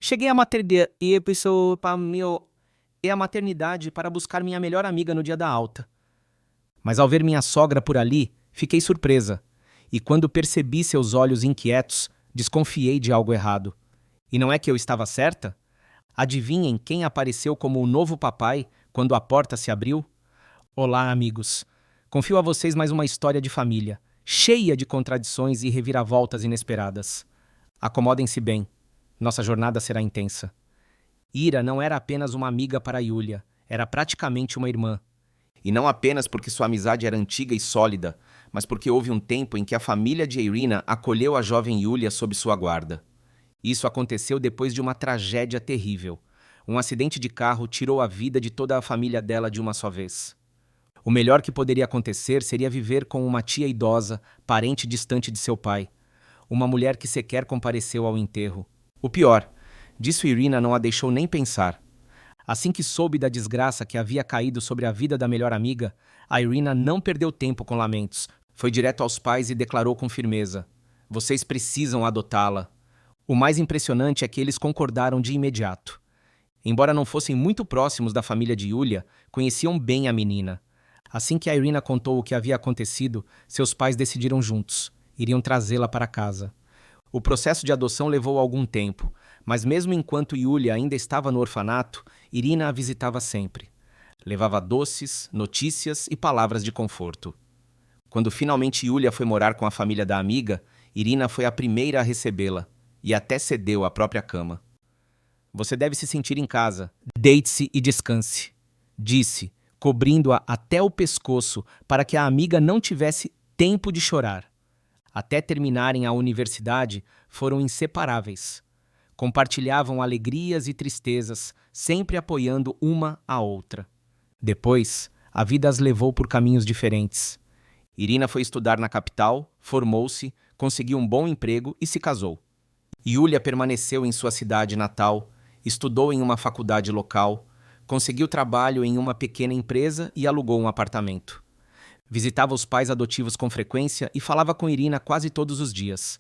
Cheguei à maternidade e pessoa para meu e a maternidade para buscar minha melhor amiga no dia da alta. Mas ao ver minha sogra por ali, fiquei surpresa. E quando percebi seus olhos inquietos, desconfiei de algo errado. E não é que eu estava certa? Adivinhem quem apareceu como o novo papai quando a porta se abriu? Olá, amigos. Confio a vocês mais uma história de família, cheia de contradições e reviravoltas inesperadas. Acomodem-se bem. Nossa jornada será intensa. Ira não era apenas uma amiga para Yulia, era praticamente uma irmã. E não apenas porque sua amizade era antiga e sólida, mas porque houve um tempo em que a família de Irina acolheu a jovem Yulia sob sua guarda. Isso aconteceu depois de uma tragédia terrível. Um acidente de carro tirou a vida de toda a família dela de uma só vez. O melhor que poderia acontecer seria viver com uma tia idosa, parente distante de seu pai. Uma mulher que sequer compareceu ao enterro. O pior, disso Irina não a deixou nem pensar. Assim que soube da desgraça que havia caído sobre a vida da melhor amiga, a Irina não perdeu tempo com lamentos. Foi direto aos pais e declarou com firmeza: "Vocês precisam adotá-la." O mais impressionante é que eles concordaram de imediato. Embora não fossem muito próximos da família de Yulia, conheciam bem a menina. Assim que a Irina contou o que havia acontecido, seus pais decidiram juntos. Iriam trazê-la para casa. O processo de adoção levou algum tempo, mas mesmo enquanto Yulia ainda estava no orfanato, Irina a visitava sempre. Levava doces, notícias e palavras de conforto. Quando finalmente Yulia foi morar com a família da amiga, Irina foi a primeira a recebê-la e até cedeu a própria cama. "Você deve se sentir em casa. Deite-se e descanse", disse, cobrindo-a até o pescoço para que a amiga não tivesse tempo de chorar. Até terminarem a universidade, foram inseparáveis. Compartilhavam alegrias e tristezas, sempre apoiando uma a outra. Depois, a vida as levou por caminhos diferentes. Irina foi estudar na capital, formou-se, conseguiu um bom emprego e se casou. Yulia permaneceu em sua cidade natal, estudou em uma faculdade local, conseguiu trabalho em uma pequena empresa e alugou um apartamento. Visitava os pais adotivos com frequência e falava com Irina quase todos os dias.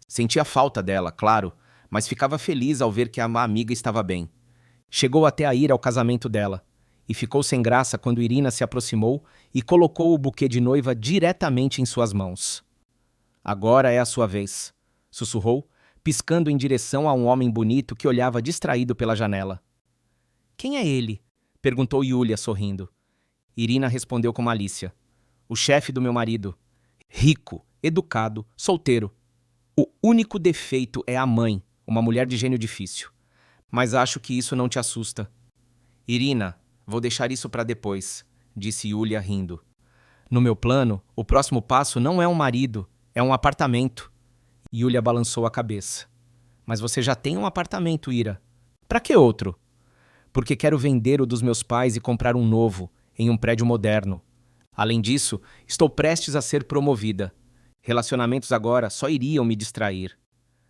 Sentia falta dela, claro, mas ficava feliz ao ver que a amiga estava bem. Chegou até a ir ao casamento dela, e ficou sem graça quando Irina se aproximou e colocou o buquê de noiva diretamente em suas mãos. "Agora é a sua vez", sussurrou, piscando em direção a um homem bonito que olhava distraído pela janela. "Quem é ele?" perguntou Yulia, sorrindo. Irina respondeu com malícia: "O chefe do meu marido. Rico, educado, solteiro. O único defeito é a mãe, uma mulher de gênio difícil. Mas acho que isso não te assusta." "Irina, vou deixar isso para depois", disse Yulia rindo. "No meu plano, o próximo passo não é um marido, é um apartamento." Yulia balançou a cabeça. "Mas você já tem um apartamento, Ira. Para que outro?" "Porque quero vender o dos meus pais e comprar um novo, em um prédio moderno. Além disso, estou prestes a ser promovida. Relacionamentos agora só iriam me distrair."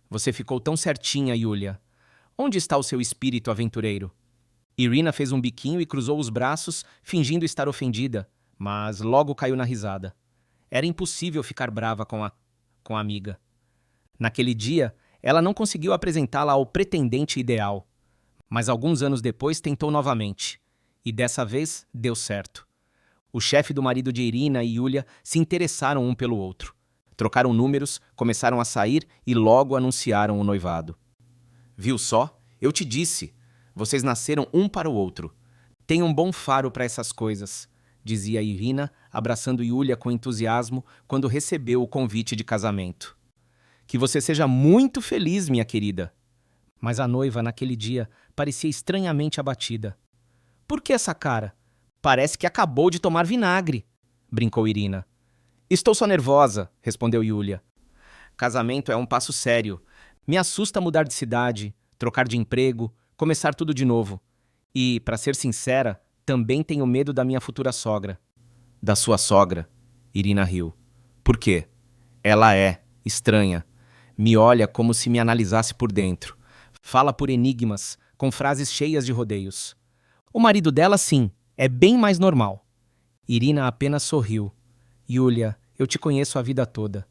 "Você ficou tão certinha, Yulia. Onde está o seu espírito aventureiro?" Irina fez um biquinho e cruzou os braços, fingindo estar ofendida, mas logo caiu na risada. Era impossível ficar brava com a amiga. Naquele dia, ela não conseguiu apresentá-la ao pretendente ideal. Mas alguns anos depois tentou novamente. E dessa vez deu certo. O chefe do marido de Irina e Yulia se interessaram um pelo outro. Trocaram números, começaram a sair e logo anunciaram o noivado. "Viu só? Eu te disse. Vocês nasceram um para o outro. Tem um bom faro para essas coisas", dizia Irina, abraçando Yulia com entusiasmo quando recebeu o convite de casamento. "Que você seja muito feliz, minha querida." Mas a noiva, naquele dia, parecia estranhamente abatida. "Por que essa cara? Parece que acabou de tomar vinagre", brincou Irina. "Estou só nervosa", respondeu Yulia. "Casamento é um passo sério. Me assusta mudar de cidade, trocar de emprego, começar tudo de novo. E, para ser sincera, também tenho medo da minha futura sogra." "Da sua sogra?" Irina riu. "Por quê?" "Ela é estranha. Me olha como se me analisasse por dentro. Fala por enigmas, com frases cheias de rodeios. O marido dela, sim, é bem mais normal." Irina apenas sorriu. "Yulia, eu te conheço a vida toda.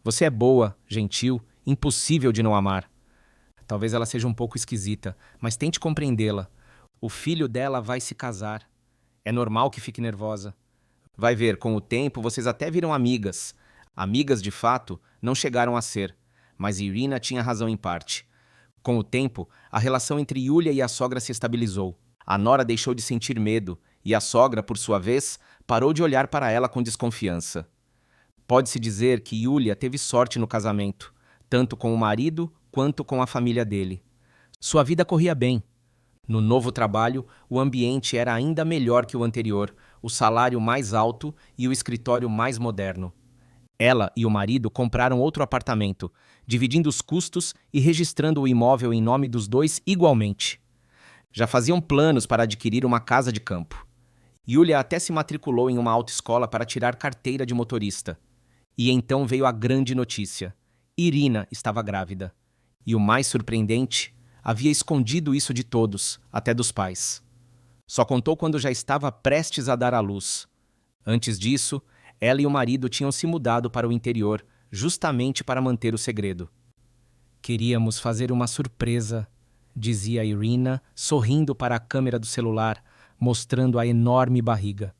Você é boa, gentil, impossível de não amar. Talvez ela seja um pouco esquisita, mas tente compreendê-la. O filho dela vai se casar. É normal que fique nervosa. Vai ver, com o tempo vocês até viram amigas. Amigas, de fato, não chegaram a ser, mas Irina tinha razão em parte. Com o tempo, a relação entre Yulia e a sogra se estabilizou. A nora deixou de sentir medo e a sogra, por sua vez, parou de olhar para ela com desconfiança. Pode-se dizer que Yulia teve sorte no casamento, tanto com o marido quanto com a família dele. Sua vida corria bem. No novo trabalho, o ambiente era ainda melhor que o anterior, o salário mais alto e o escritório mais moderno. Ela e o marido compraram outro apartamento, dividindo os custos e registrando o imóvel em nome dos dois igualmente. Já faziam planos para adquirir uma casa de campo. Yulia até se matriculou em uma autoescola para tirar carteira de motorista. E então veio a grande notícia. Irina estava grávida. E o mais surpreendente, havia escondido isso de todos, até dos pais. Só contou quando já estava prestes a dar à luz. Antes disso, ela e o marido tinham se mudado para o interior, justamente para manter o segredo. Queríamos fazer uma surpresa, dizia Irina, sorrindo para a câmera do celular, mostrando a enorme barriga.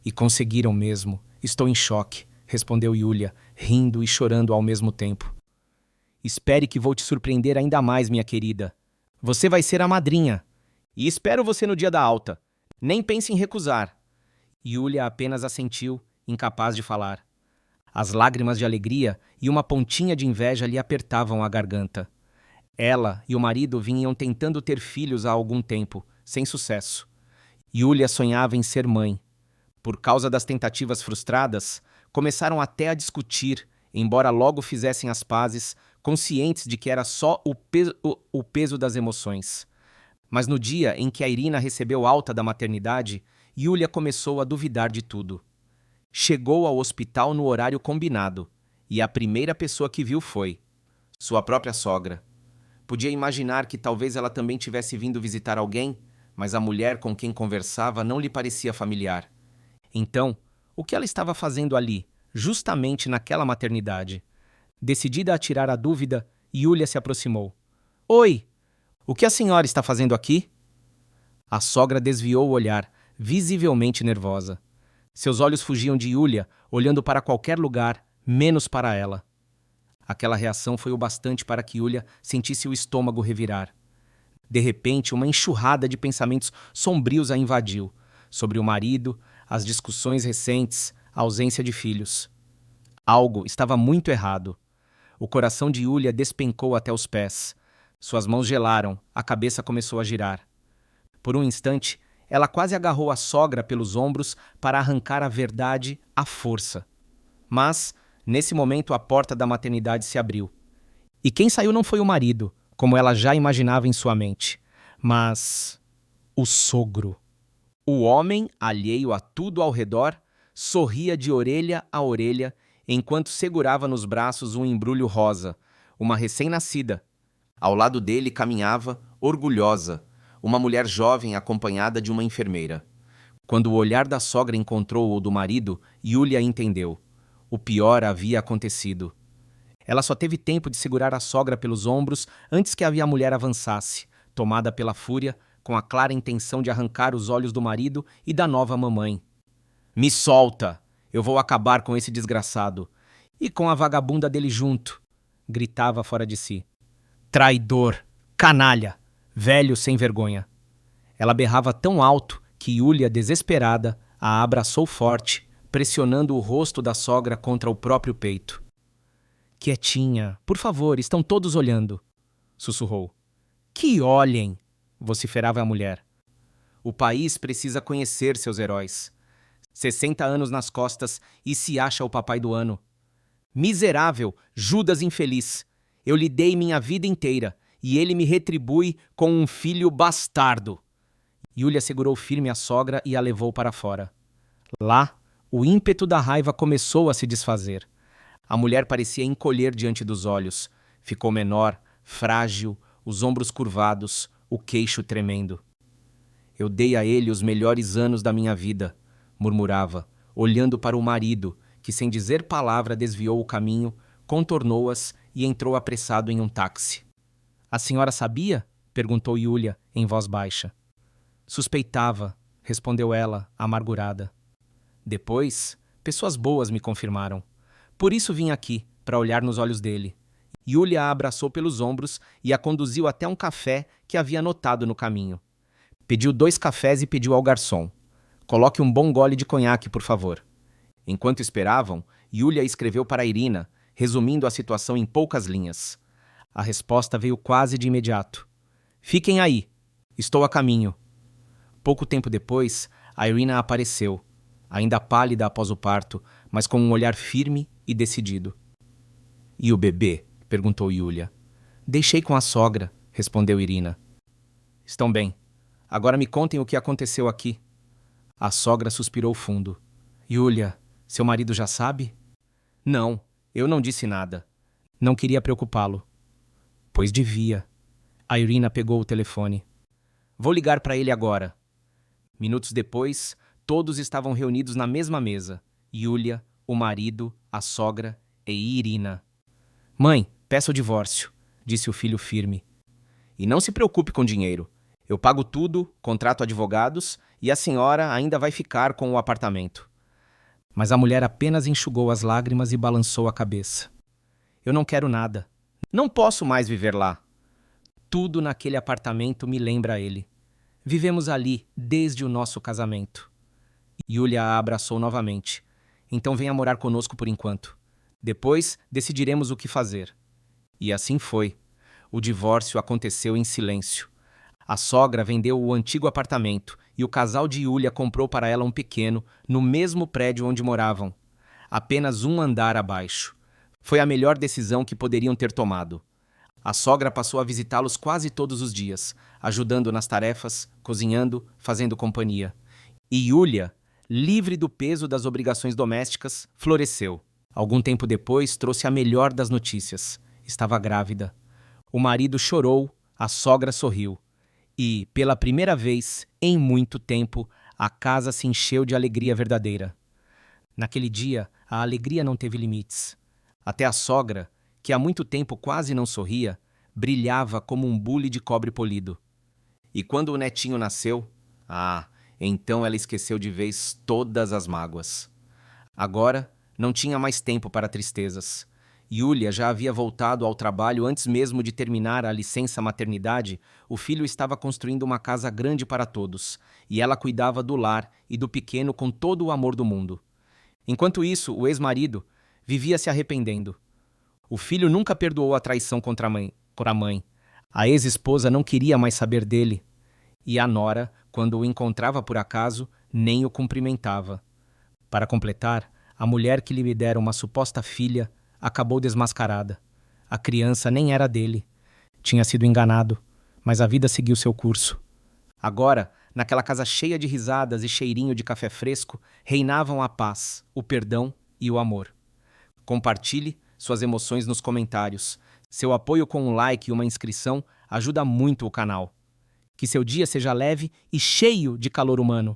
E conseguiram mesmo. Estou em choque, respondeu Yulia, rindo e chorando ao mesmo tempo. Espere que vou te surpreender ainda mais, minha querida. Você vai ser a madrinha. E espero você no dia da alta. Nem pense em recusar. Yulia apenas assentiu, incapaz de falar. As lágrimas de alegria e uma pontinha de inveja lhe apertavam a garganta. Ela e o marido vinham tentando ter filhos há algum tempo, sem sucesso. Yulia sonhava em ser mãe. Por causa das tentativas frustradas, começaram até a discutir, embora logo fizessem as pazes, conscientes de que era só o peso das emoções. Mas no dia em que a Irina recebeu alta da maternidade, Yulia começou a duvidar de tudo. Chegou ao hospital no horário combinado, e a primeira pessoa que viu foi sua própria sogra. Podia imaginar que talvez ela também tivesse vindo visitar alguém, mas a mulher com quem conversava não lhe parecia familiar. Então, o que ela estava fazendo ali, justamente naquela maternidade? Decidida a tirar a dúvida, Yulia se aproximou. Oi! O que a senhora está fazendo aqui? A sogra desviou o olhar, visivelmente nervosa. Seus olhos fugiam de Yulia, olhando para qualquer lugar, menos para ela. Aquela reação foi o bastante para que Yulia sentisse o estômago revirar. De repente, uma enxurrada de pensamentos sombrios a invadiu, sobre o marido, as discussões recentes, a ausência de filhos. Algo estava muito errado. O coração de Yulia despencou até os pés. Suas mãos gelaram, a cabeça começou a girar. Por um instante, ela quase agarrou a sogra pelos ombros para arrancar a verdade à força. Mas, nesse momento, a porta da maternidade se abriu. E quem saiu não foi o marido, como ela já imaginava em sua mente, mas o sogro. O homem, alheio a tudo ao redor, sorria de orelha a orelha enquanto segurava nos braços um embrulho rosa, uma recém-nascida. Ao lado dele caminhava, orgulhosa, uma mulher jovem acompanhada de uma enfermeira. Quando o olhar da sogra encontrou o do marido, Yulia entendeu. O pior havia acontecido. Ela só teve tempo de segurar a sogra pelos ombros antes que a mulher avançasse, tomada pela fúria, com a clara intenção de arrancar os olhos do marido e da nova mamãe. Me solta! Eu vou acabar com esse desgraçado. E com a vagabunda dele junto, gritava fora de si. Traidor! Canalha! Velho sem vergonha. Ela berrava tão alto que Yulia, desesperada, a abraçou forte, pressionando o rosto da sogra contra o próprio peito. Quietinha, por favor, estão todos olhando, sussurrou. Que olhem! Vociferava a mulher. O país precisa conhecer seus heróis. 60 anos nas costas e se acha o papai do ano. Miserável, Judas infeliz. Eu lhe dei minha vida inteira e ele me retribui com um filho bastardo. Yulia segurou firme a sogra e a levou para fora. Lá, o ímpeto da raiva começou a se desfazer. A mulher parecia encolher diante dos olhos. Ficou menor, frágil, os ombros curvados, o queixo tremendo. Eu dei a ele os melhores anos da minha vida, murmurava, olhando para o marido, que sem dizer palavra desviou o caminho, contornou-as e entrou apressado em um táxi. A senhora sabia? Perguntou Yulia em voz baixa. Suspeitava, respondeu ela, amargurada. Depois, pessoas boas me confirmaram. Por isso vim aqui, para olhar nos olhos dele. Yulia a abraçou pelos ombros e a conduziu até um café que havia notado no caminho. Pediu 2 cafés e pediu ao garçom: coloque um bom gole de conhaque, por favor. Enquanto esperavam, Yulia escreveu para Irina, resumindo a situação em poucas linhas. A resposta veio quase de imediato. Fiquem aí, estou a caminho. Pouco tempo depois, a Irina apareceu, ainda pálida após o parto, mas com um olhar firme e decidido. E o bebê? Perguntou Yulia. Deixei com a sogra, respondeu Irina. Estão bem. Agora me contem o que aconteceu aqui. A sogra suspirou fundo. Yulia, seu marido já sabe? Não, eu não disse nada. Não queria preocupá-lo. Pois devia. A Irina pegou o telefone. Vou ligar para ele agora. Minutos depois, todos estavam reunidos na mesma mesa. Yulia, o marido, a sogra e Irina. Mãe, peça o divórcio, disse o filho firme. E não se preocupe com dinheiro. Eu pago tudo, contrato advogados e a senhora ainda vai ficar com o apartamento. Mas a mulher apenas enxugou as lágrimas e balançou a cabeça. Eu não quero nada. Não posso mais viver lá. Tudo naquele apartamento me lembra ele. Vivemos ali desde o nosso casamento. Yulia a abraçou novamente. Então venha morar conosco por enquanto. Depois decidiremos o que fazer. E assim foi. O divórcio aconteceu em silêncio. A sogra vendeu o antigo apartamento e o casal de Yulia comprou para ela um pequeno, no mesmo prédio onde moravam. Apenas um andar abaixo. Foi a melhor decisão que poderiam ter tomado. A sogra passou a visitá-los quase todos os dias, ajudando nas tarefas, cozinhando, fazendo companhia. E Yulia, livre do peso das obrigações domésticas, floresceu. Algum tempo depois, trouxe a melhor das notícias. Estava grávida. O marido chorou, a sogra sorriu. E, pela primeira vez, em muito tempo, a casa se encheu de alegria verdadeira. Naquele dia, a alegria não teve limites. Até a sogra, que há muito tempo quase não sorria, brilhava como um bule de cobre polido. E quando o netinho nasceu, então ela esqueceu de vez todas as mágoas. Agora, não tinha mais tempo para tristezas. Yulia já havia voltado ao trabalho antes mesmo de terminar a licença maternidade. O filho estava construindo uma casa grande para todos, e ela cuidava do lar e do pequeno com todo o amor do mundo. Enquanto isso, o ex-marido vivia se arrependendo. O filho nunca perdoou a traição contra a mãe. A ex-esposa não queria mais saber dele. E a nora, quando o encontrava por acaso, nem o cumprimentava. Para completar, a mulher que lhe dera uma suposta filha acabou desmascarada. A criança nem era dele. Tinha sido enganado, mas a vida seguiu seu curso. Agora, naquela casa cheia de risadas e cheirinho de café fresco, reinavam a paz, o perdão e o amor. Compartilhe suas emoções nos comentários. Seu apoio com um like e uma inscrição ajuda muito o canal. Que seu dia seja leve e cheio de calor humano.